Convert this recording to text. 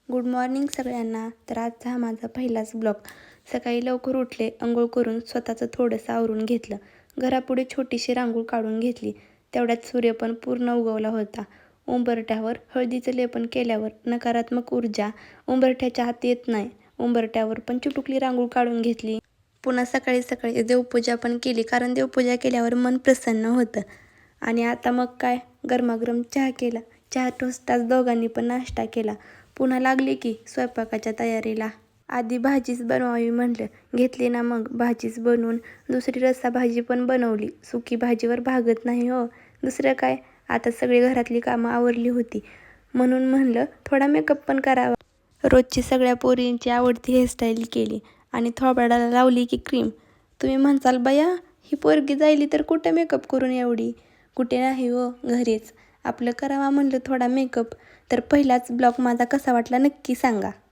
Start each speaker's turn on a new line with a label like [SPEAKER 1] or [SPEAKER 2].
[SPEAKER 1] Good morning सगळ्यांना. तर आजचा हा माझा पहिलाच ब्लॉग. सकाळी लवकर उठले, अंघोळ करून स्वतःचं थोडंसं आवरून घेतलं. घरापुढे छोटीशी रांगोळ काढून घेतली. तेवढ्यात सूर्य पण पूर्ण उगवला होता. उंबरठ्यावर हळदीचं लेपन केल्यावर नकारात्मक ऊर्जा उंबरठ्याच्या आत येत नाही. उंबरठ्यावर पण चिटुकली रांगोळ काढून घेतली. पुन्हा सकाळी सकाळी देवपूजा पण केली, कारण देवपूजा केल्यावर मन प्रसन्न होतं. आणि आता मग काय, गरमागरम चहा केला. चहा टोस्टाच दोघांनी पण नाश्ता केला. पुन्हा लागली की स्वयंपाकाच्या तयारीला. आधी भाजीच बनवावी म्हटलं, घेतली ना मग भाजीच बनवून. दुसरी रस्सा भाजी पण बनवली. सुकी भाजीवर भागत नाही हो. दुसरं काय, आता सगळी घरातली कामं आवरली होती म्हणून म्हणलं थोडा मेकअप पण करावा. रोजची सगळ्या पोरींची आवडती हेअरस्टाईल केली आणि थोबाडाला लावली की क्रीम. तुम्ही म्हणसाल बया, ही पोरगी जायली तर कुठं मेकअप करून एवढी? कुठे नाही हो, घरीच. आपलं करावा म्हणलं थोडा मेकअप. तर पहिलाच ब्लॉग माझा कसा वाटला नक्की सांगा.